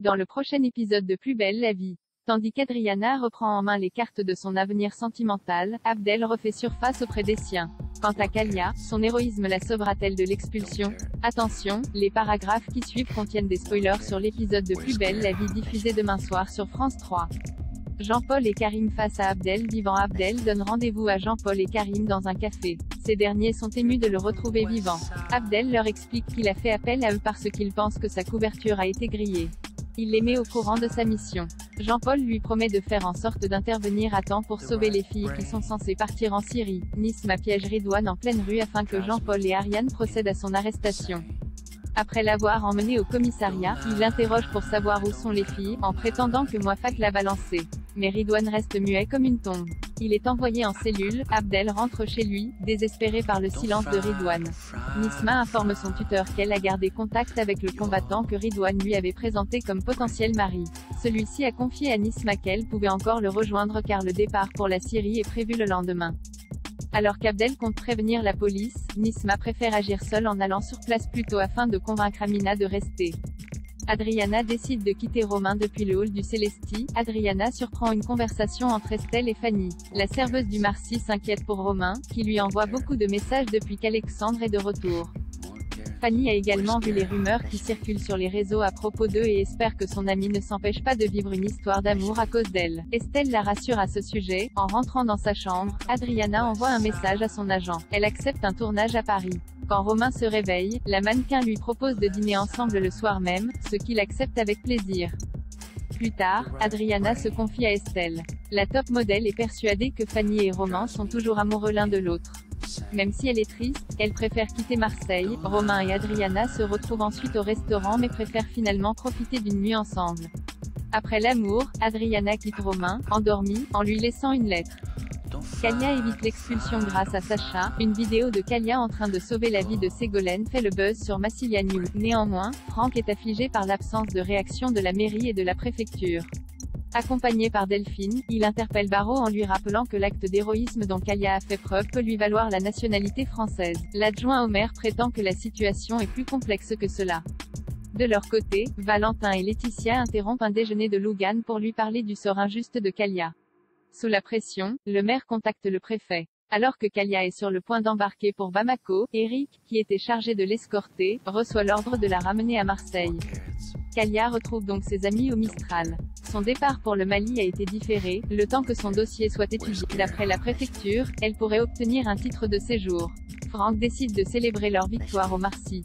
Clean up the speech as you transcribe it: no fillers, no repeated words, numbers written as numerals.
dans le prochain épisode de Plus belle la vie. Tandis qu'Adriana reprend en main les cartes de son avenir sentimental, Abdel refait surface auprès des siens. Quant à Kalia, son héroïsme la sauvera-t-elle de l'expulsion? Attention, les paragraphes qui suivent contiennent des spoilers sur l'épisode de Plus belle la vie diffusé demain soir sur France 3. Jean-Paul et Karim face à Abdel vivant. Abdel donne rendez-vous à Jean-Paul et Karim dans un café. Ces derniers sont émus de le retrouver vivant. Abdel leur explique qu'il a fait appel à eux parce qu'il pense que sa couverture a été grillée. Il les met au courant de sa mission. Jean-Paul lui promet de faire en sorte d'intervenir à temps pour sauver les filles qui sont censées partir en Syrie. Nisma piège Ridwan en pleine rue afin que Jean-Paul et Ariane procèdent à son arrestation. Après l'avoir emmené au commissariat, il l'interroge pour savoir où sont les filles, en prétendant que Mouafak l'a balancé. Mais Ridwan reste muet comme une tombe. Il est envoyé en cellule. Abdel rentre chez lui, désespéré par le silence de Ridwan. Nisma informe son tuteur qu'elle a gardé contact avec le combattant que Ridwan lui avait présenté comme potentiel mari. Celui-ci a confié à Nisma qu'elle pouvait encore le rejoindre car le départ pour la Syrie est prévu le lendemain. Alors qu'Abdel compte prévenir la police, Nisma préfère agir seule en allant sur place plus tôt afin de convaincre Amina de rester. Adriana décide de quitter Romain depuis le hall du Célesti. Adriana surprend une conversation entre Estelle et Fanny. La serveuse du Marcy s'inquiète pour Romain, qui lui envoie beaucoup de messages depuis qu'Alexandre est de retour. Fanny a également vu les rumeurs qui circulent sur les réseaux à propos d'eux et espère que son ami ne s'empêche pas de vivre une histoire d'amour à cause d'elle. Estelle la rassure à ce sujet. En rentrant dans sa chambre, Adriana envoie un message à son agent. Elle accepte un tournage à Paris. Quand Romain se réveille, la mannequin lui propose de dîner ensemble le soir même, ce qu'il accepte avec plaisir. Plus tard, Adriana se confie à Estelle. La top modèle est persuadée que Fanny et Romain sont toujours amoureux l'un de l'autre. Même si elle est triste, elle préfère quitter Marseille. Romain et Adriana se retrouvent ensuite au restaurant mais préfèrent finalement profiter d'une nuit ensemble. Après l'amour, Adriana quitte Romain, endormi, en lui laissant une lettre. Kalia évite l'expulsion grâce à Sacha. Une vidéo de Kalia en train de sauver la vie de Ségolène fait le buzz sur Massilia News. Néanmoins, Franck est affligé par l'absence de réaction de la mairie et de la préfecture. Accompagné par Delphine, il interpelle Barrault en lui rappelant que l'acte d'héroïsme dont Kalia a fait preuve peut lui valoir la nationalité française. L'adjoint au maire prétend que la situation est plus complexe que cela. De leur côté, Valentin et Laetitia interrompent un déjeuner de Louganes pour lui parler du sort injuste de Kalia. Sous la pression, le maire contacte le préfet. Alors que Kalia est sur le point d'embarquer pour Bamako, Eric, qui était chargé de l'escorter, reçoit l'ordre de la ramener à Marseille. Kalia retrouve donc ses amis au Mistral. Son départ pour le Mali a été différé, le temps que son dossier soit étudié. D'après la préfecture, elle pourrait obtenir un titre de séjour. Franck décide de célébrer leur victoire au Marcy.